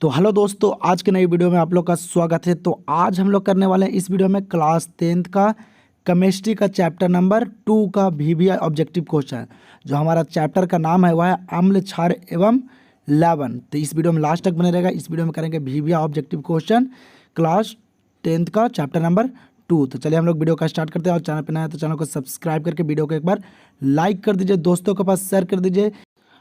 तो हेलो दोस्तों, आज के नई वीडियो में आप लोग का स्वागत है। तो आज हम लोग करने वाले हैं इस वीडियो में क्लास 10th का केमिस्ट्री का चैप्टर नंबर 2 का वीवीआई ऑब्जेक्टिव क्वेश्चन। जो हमारा चैप्टर का नाम है वह है अम्ल क्षार एवं लवण। तो इस वीडियो में लास्ट तक बने रहेगा। इस वीडियो में करेंगे VVI objective question class 10th का चैप्टर नंबर 2। तो चलिए हम लोग वीडियो का स्टार्ट करते हैं। और चैनल पर नया है तो चैनल को सब्सक्राइब करके वीडियो को एक बार लाइक कर दीजिए, दोस्तों के पास शेयर कर दीजिए।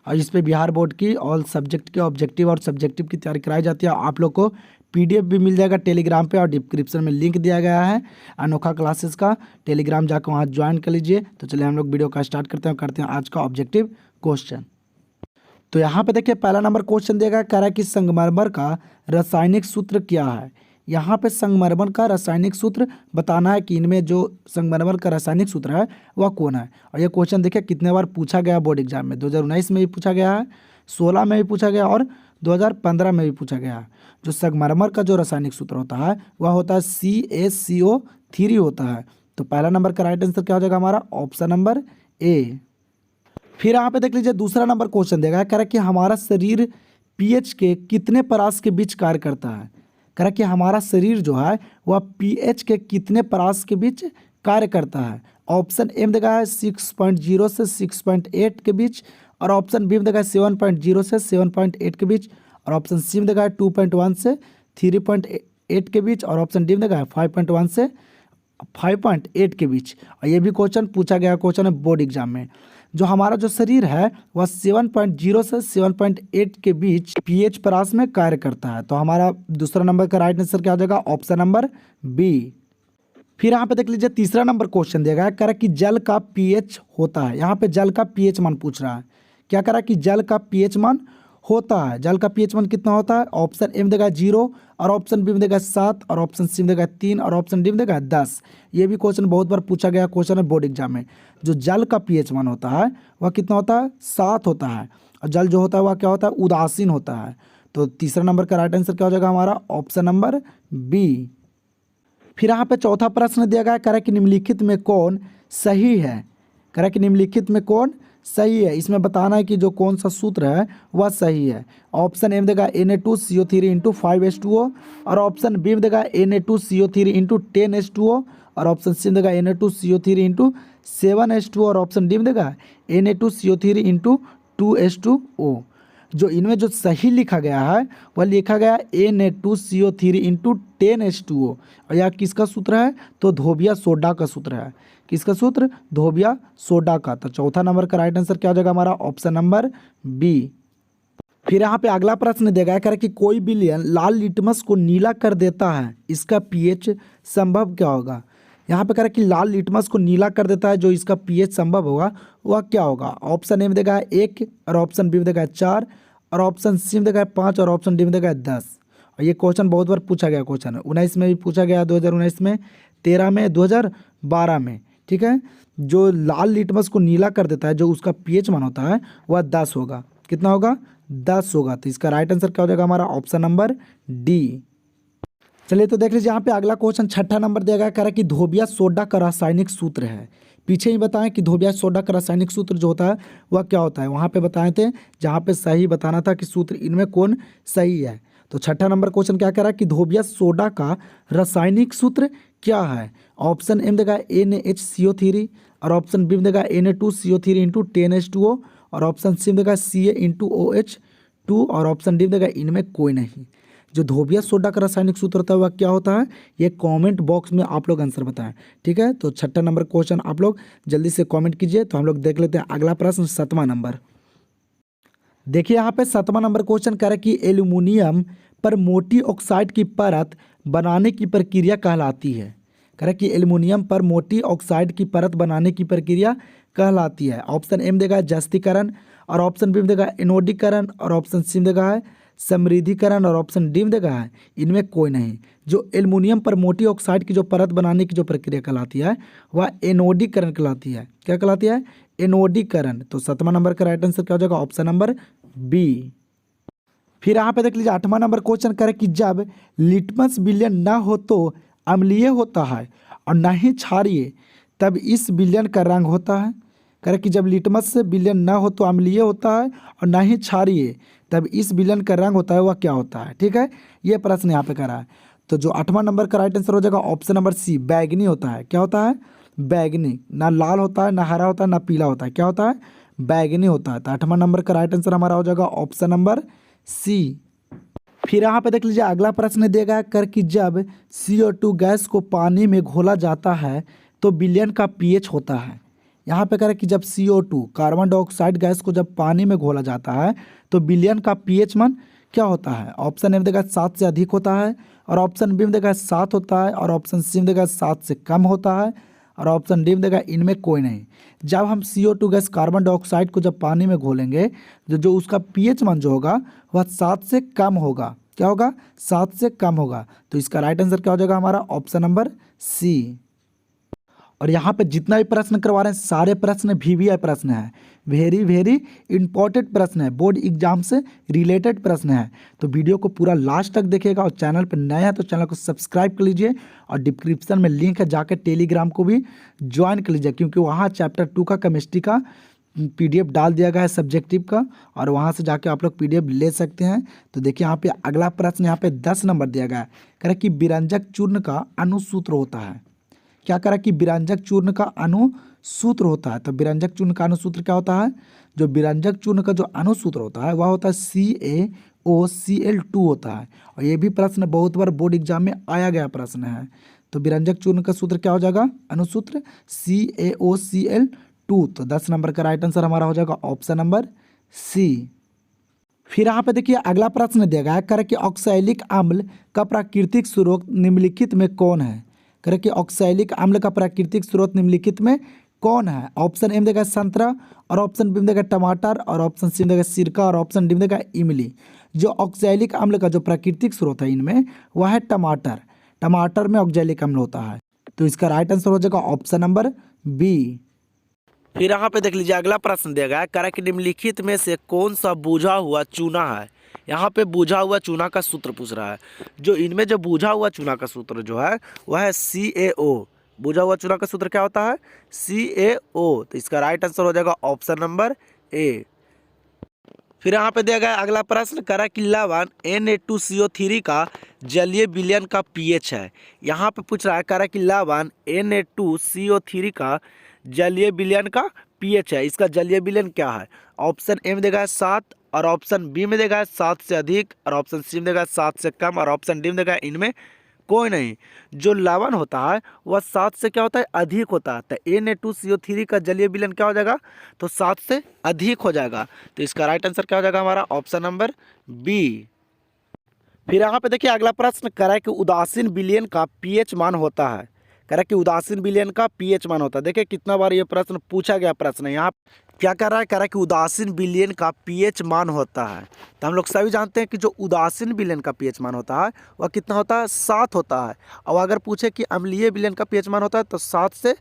और इस पे बिहार बोर्ड की ऑल सब्जेक्ट के ऑब्जेक्टिव और सब्जेक्टिव की तैयारी कराई जाती है। आप लोग को पीडीएफ भी मिल जाएगा टेलीग्राम पे, और डिस्क्रिप्शन में लिंक दिया गया है अनोखा क्लासेस का। टेलीग्राम जाकर वहाँ ज्वाइन कर लीजिए। तो चलिए हम लोग वीडियो का स्टार्ट करते हैं आज का ऑब्जेक्टिव क्वेश्चन। तो यहाँ पे देखिए पहला नंबर क्वेश्चन दिया गया, कह रहा है कि संगमरमर का रासायनिक सूत्र क्या है। यहाँ पे संगमरमर का रासायनिक सूत्र बताना है कि इनमें जो संगमरमर का रासायनिक सूत्र है वह कौन है। और ये क्वेश्चन देखिए कितने बार पूछा गया बोर्ड एग्जाम में। 2019 में भी पूछा गया है, 16 में भी पूछा गया और 2015 में भी पूछा गया है। जो संगमरमर का जो रासायनिक सूत्र होता है वह होता है CaCO3 होता है। तो पहला नंबर का राइट आंसर क्या हो जाएगा हमारा, ऑप्शन नंबर ए। फिर यहाँ पे देख लीजिए दूसरा नंबर क्वेश्चन देगा, कह रहा है कि हमारा शरीर पीएच के कितने परास के बीच कार्य करता है। कह रहा है कि हमारा शरीर जो है वह पीएच के कितने परास के बीच कार्य करता है। ऑप्शन ए में देखा है 6.0 से 6.8 के बीच, और ऑप्शन बी में देखा है 7.0 से 7.8 के बीच, और ऑप्शन सी में देखा है 2.1 से 3.8 के बीच, और ऑप्शन डी में देखा है 5.1 से 5.8 के बीच। और ये भी क्वेश्चन पूछा गया क्वेश्चन है बोर्ड एग्जाम में। जो हमारा जो शरीर है वह 7.0 से 7.8 के बीच पीएच परास में कार्य करता है। तो हमारा दूसरा नंबर का राइट आंसर क्या हो जाएगा, ऑप्शन नंबर बी। फिर यहाँ पे देख लीजिए तीसरा नंबर क्वेश्चन दिया गया है, कह रहा है कि जल का पीएच होता है। यहाँ पे जल का पीएच मान पूछ रहा है। क्या कह रहा है कि जल का पीएच मान होता है। जल का पीएच मान कितना होता है। ऑप्शन ए में देगा 0, और ऑप्शन बी में देगा 7, और ऑप्शन सी में देगा 3, और ऑप्शन डी में देगा 10। ये भी क्वेश्चन बहुत बार पूछा गया क्वेश्चन है बोर्ड एग्जाम में। जो जल का पीएच मान होता है वह कितना होता है, 7 होता है। और जल जो होता है वह क्या होता है, उदासीन होता है। तो तीसरा नंबर का राइट आंसर क्या हो जाएगा हमारा, ऑप्शन नंबर बी। फिर यहाँ पे चौथा प्रश्न दिया गया, कह रहा है कि निम्नलिखित में कौन सही है। कह रहा है कि निम्नलिखित में कौन सही है। इसमें बताना है कि जो कौन सा सूत्र है वह सही है। ऑप्शन ए में देगा Na2CO3 इंटू 5H2O, और ऑप्शन बी में देगा Na2CO3 इंटू 10H2O, और ऑप्शन सी में देगा Na2CO3 इंटू 7H2O, और ऑप्शन डी में देगा Na2CO3 इंटू 2H2O। जो इनमें जो सही लिखा गया है वह लिखा गया Na2CO3 इंटू 10H2O। और यह किसका सूत्र है, तो धोबिया सोडा का सूत्र है। किसका सूत्र, धोबिया सोडा का। तो चौथा नंबर का राइट आंसर क्या हो जाएगा हमारा, ऑप्शन नंबर बी। फिर यहाँ पे अगला प्रश्न देगा, कह रहा है कि कोई विलयन लाल लिटमस को नीला कर देता है, इसका पीएच संभव क्या होगा। यहाँ पे कह रहा है कि लाल लिटमस को नीला कर देता है, जो इसका पीएच संभव होगा वह क्या होगा। ऑप्शन ए में देगा 1, और ऑप्शन बी में देगा 4, और ऑप्शन सी में देगा 5, और ऑप्शन डी में देगा 10। और ये क्वेश्चन बहुत बार पूछा गया क्वेश्चन है। 19 में भी पूछा गया, 2019 में, 13 में, 2012 में। ठीक है, जो लाल लिटमस को नीला कर देता है जो उसका पीएच मान होता है वह 10 होगा। कितना होगा, 10 होगा। तो इसका राइट आंसर क्या हो जाएगा हमारा, ऑप्शन नंबर डी। चलिए तो देख लीजिए यहाँ पे अगला क्वेश्चन छठा नंबर दिया गया, कह रहा है कि धोबिया सोडा का रासायनिक सूत्र है। पीछे ही बताएं कि धोबिया सोडा का रासायनिक सूत्र जो होता है वह क्या होता है। वहाँ पे बताए थे जहाँ पे सही बताना था कि सूत्र इनमें कौन सही है। तो छठा नंबर क्वेश्चन क्या कह रहा है कि धोबिया सोडा का रासायनिक सूत्र क्या है। ऑप्शन ए में देगा NaHCO3, और ऑप्शन बी में देगा Na2CO3 इंटू 10H2O, और ऑप्शन सी में देगा Ca इंटू OH2, और ऑप्शन डी में देगा इनमें कोई नहीं। जो धोबिया सोडा का रासायनिक सूत्र होता है वह क्या होता है, ये कमेंट बॉक्स में आप लोग आंसर बताएं। ठीक है, तो छठा नंबर क्वेश्चन आप लोग जल्दी से कमेंट कीजिए। तो हम लोग देख लेते हैं अगला प्रश्न, 7वां नंबर। देखिए यहाँ पे 7वां नंबर क्वेश्चन कह रहा है कि एल्यूमिनियम पर मोटी ऑक्साइड की परत बनाने की प्रक्रिया कहलाती है। कह रहा है कि एल्यूमिनियम पर मोटी ऑक्साइड की परत बनाने की प्रक्रिया कहलाती है। ऑप्शन ए में देगा जस्तीकरण, और ऑप्शन बी में देगा एनोडीकरण, और ऑप्शन सी में देगा है समृद्धिकरण, और ऑप्शन डी में देगा है इनमें कोई नहीं। जो एल्यूमिनियम पर मोटी ऑक्साइड की जो परत बनाने की जो प्रक्रिया कहलाती है वह एनोडीकरण कहलाती है। क्या कहलाती है, एनोडीकरण। तो 7वां नंबर का राइट आंसर क्या हो जाएगा, ऑप्शन नंबर बी। फिर यहाँ पे देख लीजिए 8वां नंबर क्वेश्चन करे कि जब लिटमस विलयन ना हो तो अम्लीय होता है, और ना ही क्षारीय, तब इस विलयन का रंग होता है। कह कि जब लिटमस से विलयन न हो तो अम्लीय होता है और ना ही क्षारीय, तब इस विलयन का रंग होता है वह क्या होता है। ठीक है, ये प्रश्न यहाँ पे करा है। तो जो 8वां नंबर का राइट आंसर हो जाएगा ऑप्शन नंबर सी, बैगनी होता है। क्या होता है? बैगनी। ना लाल होता है, ना हरा होता है, ना पीला होता है। क्या होता है? बैगनी होता है। तो 8वां नंबर का राइट आंसर हमारा हो जाएगा ऑप्शन नंबर सी। फिर यहाँ पे देख लीजिए अगला प्रश्न दिया गया कर कि जब CO2 गैस को पानी में घोला जाता है तो विलयन का pH होता है। यहाँ पे कह रहा है कि जब CO2 कार्बन डाइऑक्साइड गैस को जब पानी में घोला जाता है तो विलयन का pH मान क्या होता है। ऑप्शन ए में देगा 7 से अधिक होता है, और ऑप्शन बी में देगा 7 होता है, और ऑप्शन सी में देगा 7 से कम होता है, और ऑप्शन डी में देगा इनमें कोई नहीं। जब हम CO2 गैस कार्बन डाइऑक्साइड को जब पानी में घोलेंगे जो उसका pH मान जो होगा वह 7 से कम होगा। क्या होगा? 7 से कम होगा। तो इसका राइट आंसर क्या हो जाएगा हमारा ऑप्शन नंबर सी। और यहाँ पे जितना भी प्रश्न करवा रहे हैं सारे प्रश्न VVI प्रश्न है, वेरी वेरी इंपॉर्टेंट प्रश्न है, बोर्ड एग्जाम से रिलेटेड प्रश्न है। तो वीडियो को पूरा लास्ट तक देखिएगा, और चैनल पर नया है तो चैनल को सब्सक्राइब कर लीजिए, और डिस्क्रिप्शन में लिंक है, जाकर टेलीग्राम को भी ज्वाइन कर लीजिए, क्योंकि वहाँ चैप्टर 2 का केमिस्ट्री का PDF डाल दिया गया है सब्जेक्टिव का, और वहाँ से जाके आप लोग PDF ले सकते हैं। तो देखिए यहाँ पे अगला प्रश्न यहाँ पे 10 नंबर दिया गया है। कह रहा है कि विरंजक चूर्ण का अनुसूत्र होता है। क्या करा कि विरंजक चूर्ण का अनुसूत्र होता है। तो विरंजक चूर्ण का अनुसूत्र क्या होता है? जो विरंजक चूर्ण का जो अनुसूत्र होता है वह होता है CaOCl2 होता है। और ये भी प्रश्न बहुत बार बोर्ड एग्जाम में आया गया प्रश्न है। तो विरंजक चूर्ण का सूत्र क्या हो जाएगा? अनुसूत्र CaOCl2। तो 10 नंबर का राइट आंसर हमारा हो जाएगा ऑप्शन नंबर सी। फिर यहाँ पे देखिए अगला प्रश्न दिया गया है, कह कि ऑक्सैलिक अम्ल का प्राकृतिक स्रोत निम्नलिखित में कौन है। कह कि ऑक्सैलिक अम्ल का प्राकृतिक स्रोत निम्नलिखित में कौन है। ऑप्शन ए में देगा संतरा, और ऑप्शन बी में देगा टमाटर, और ऑप्शन सी में देगा सिरका, और ऑप्शन डी में देगा इमली। जो ऑक्सैलिक अम्ल का जो प्राकृतिक स्रोत है इनमें वह है टमाटर। टमाटर में ऑक्सैलिक अम्ल होता है। तो इसका राइट आंसर हो जाएगा ऑप्शन नंबर बी। फिर यहाँ पे देख लीजिए अगला प्रश्न दिया गया है, कह कि निम्नलिखित में से कौन सा बुझा हुआ चूना है। यहाँ पे बुझा हुआ चूना का सूत्र पूछ रहा है। जो इनमें जो बुझा हुआ चूना का सूत्र जो है वह है CaO। बुझा हुआ चूना का सूत्र क्या होता है? CaO। तो इसका राइट आंसर हो जाएगा ऑप्शन नंबर ए। फिर यहाँ पे दिया गया अगला प्रश्न, करा कि लवण Na2CO3 का जलीय विलयन का pH है। यहाँ पे पूछ रहा है, करा कि लवण Na2CO3 का जलीय विलयन का pH है, इसका जलीय विलयन क्या है। ऑप्शन ए में देगा 7, और ऑप्शन बी में देगा 7 से अधिक, और ऑप्शन सी में देगा 7 से कम, और ऑप्शन डी में देगा इनमें कोई नहीं। जो लवण होता है वह 7 से क्या होता है? अधिक होता है। तो Na2CO3 का जलीय विलयन क्या हो जाएगा? तो 7 से अधिक हो जाएगा। तो इसका राइट आंसर क्या हो जाएगा हमारा ऑप्शन नंबर बी। फिर यहाँ पे देखिए अगला प्रश्न कह रहा है कि उदासीन विलयन का pH मान होता है। कह रहा है कि उदासीन विलयन का pH मान होता है। देखिए कितना बार ये प्रश्न पूछा गया प्रश्न है। यहाँ क्या कर रहा है? कह रहा है कि उदासीन विलयन का pH मान होता है। तो हम लोग सभी जानते हैं कि जो उदासीन विलयन का pH मान होता है वह कितना होता है? 7 होता है। और अगर पूछे कि अम्लीय विलयन का pH मान होता है तो 7 से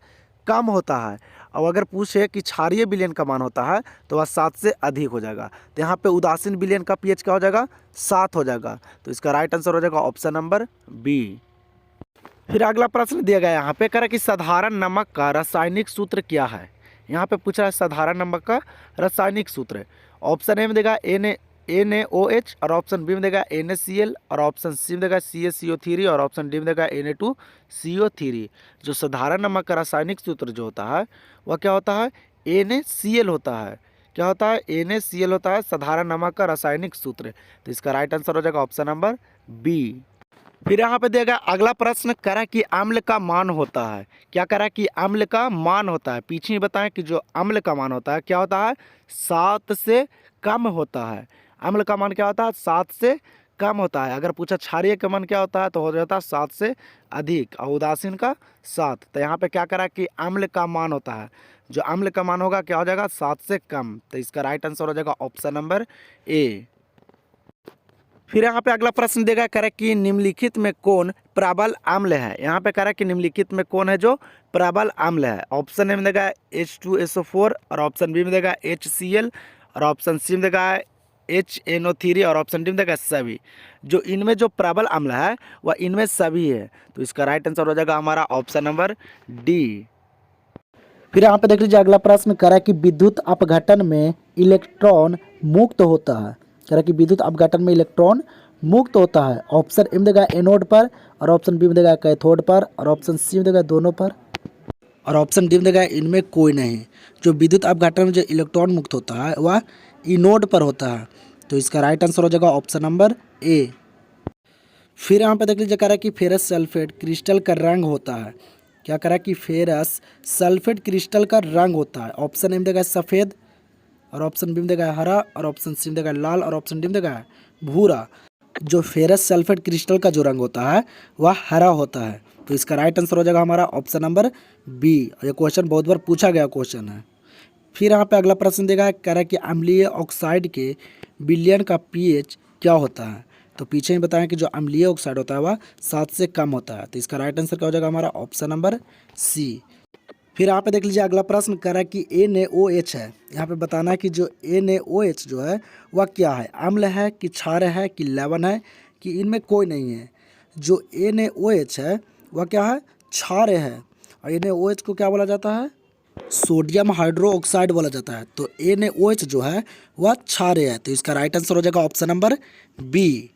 कम होता है। और अगर पूछे कि क्षारीय विलयन का मान होता है तो वह 7 से अधिक हो जाएगा। तो यहाँ पे उदासीन विलयन का pH क्या हो जाएगा? 7 हो जाएगा। तो इसका राइट आंसर हो जाएगा ऑप्शन नंबर बी। फिर अगला प्रश्न दिया गया यहाँ पे, कह रहा कि साधारण नमक का रासायनिक सूत्र क्या है। यहाँ पे पूछ रहा है साधारण नमक का रासायनिक सूत्र। ऑप्शन ए में देगा NaOH, और ऑप्शन बी में देगा NaCl, और ऑप्शन सी में देगा CaCO3, और ऑप्शन डी में देगा Na2CO3। जो साधारण नमक का रासायनिक सूत्र जो होता है वह क्या होता है? NaCl होता है। क्या होता है? NaCl होता है साधारण नमक का रासायनिक सूत्र। तो इसका राइट आंसर हो जाएगा ऑप्शन नंबर बी। फिर यहाँ पे दिया गया अगला प्रश्न, करा कि अम्ल का मान होता है। क्या करा कि अम्ल का मान होता है। पीछे ही बताएं कि जो अम्ल का मान होता है क्या होता है? 7 से कम होता है। अम्ल का मान क्या होता है? 7 से कम होता है। अगर पूछा क्षारीय का मान क्या होता है तो हो जाता है 7 से अधिक, और उदासीन का 7। तो यहाँ पे क्या करा कि अम्ल का मान होता है। जो अम्ल का मान होगा क्या हो जाएगा? 7 से कम। तो इसका राइट आंसर हो जाएगा ऑप्शन नंबर ए। फिर यहाँ पे अगला प्रश्न देगा, कह रहा है कि निम्नलिखित में कौन प्रबल अम्ल है। यहाँ पे कह रहा है कि निम्नलिखित में कौन है जो प्रबल अम्ल है। ऑप्शन ए में देगा H2SO4, और ऑप्शन बी में देगा HCl, और ऑप्शन सी में देगा HNO3, और ऑप्शन डी में देगा सभी। जो इनमें जो प्रबल अम्ल है वह इनमें सभी है। तो इसका राइट आंसर हो जाएगा हमारा ऑप्शन नंबर डी। फिर यहाँ पे देख लीजिए अगला प्रश्न कह रहा है कि विद्युत अपघटन में इलेक्ट्रॉन मुक्त होता है। कह रहा है कि विद्युत अपघटन में इलेक्ट्रॉन मुक्त होता है। ऑप्शन ए में देगा एनोड पर, और ऑप्शन बी में देगा कैथोड पर, और ऑप्शन सी में देगा दोनों पर, और ऑप्शन डी में देगा इनमें कोई नहीं। जो विद्युत अपघटन में जो इलेक्ट्रॉन मुक्त होता है वह इनोड पर होता है। तो इसका राइट आंसर हो जाएगा ऑप्शन नंबर ए। फिर यहाँ पे देख लीजिए कह रहा है कि फेरस सल्फेट क्रिस्टल का रंग होता है। क्या कह रहा है कि फेरस सल्फेट क्रिस्टल का रंग होता है। ऑप्शन ए में देगा सफ़ेद, और ऑप्शन बी में देगा हरा, और ऑप्शन सी में देगा लाल, और ऑप्शन डी में देगा भूरा। जो फेरस सल्फेट क्रिस्टल का जो रंग होता है वह हरा होता है। तो इसका राइट आंसर हो जाएगा हमारा ऑप्शन नंबर बी। ये क्वेश्चन बहुत बार पूछा गया क्वेश्चन है। फिर यहाँ पे अगला प्रश्न देगा, कह रहा है कि अम्लीय ऑक्साइड के विलयन का पीएच क्या होता है। तो पीछे ही बताएं कि जो अम्लीय ऑक्साइड होता है वह 7 से कम होता है। तो इसका राइट आंसर क्या हो जाएगा हमारा ऑप्शन नंबर सी। फिर यहाँ पे देख लीजिए अगला प्रश्न कह रहा है कि NaOH है। यहाँ पे बताना है कि जो NaOH जो है वह क्या है, अम्ल है कि क्षार है कि लवण है कि इनमें कोई नहीं है। जो NaOH है वह क्या है, क्षार है। और NaOH को क्या बोला जाता है, सोडियम हाइड्रो ऑक्साइड बोला जाता है। तो NaOH जो है वह क्षार है। तो इसका राइट आंसर हो जाएगा ऑप्शन नंबर बी।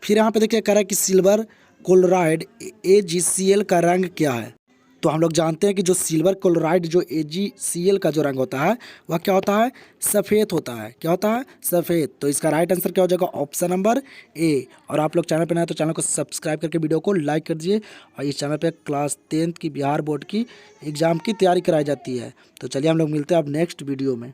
फिर यहाँ पे देखिए कह रहा है कि सिल्वर क्लोराइड AgCl का रंग क्या है। तो हम लोग जानते हैं कि जो सिल्वर क्लोराइड जो AgCl का जो रंग होता है वह क्या होता है, सफ़ेद होता है। क्या होता है, सफ़ेद। तो इसका राइट आंसर क्या हो जाएगा ऑप्शन नंबर ए। और आप लोग चैनल पर नए हैं तो चैनल को सब्सक्राइब करके वीडियो को लाइक कर दीजिए। और इस चैनल पे क्लास 10th की बिहार बोर्ड की एग्ज़ाम की तैयारी कराई जाती है। तो चलिए हम लोग मिलते हैं अब नेक्स्ट वीडियो में।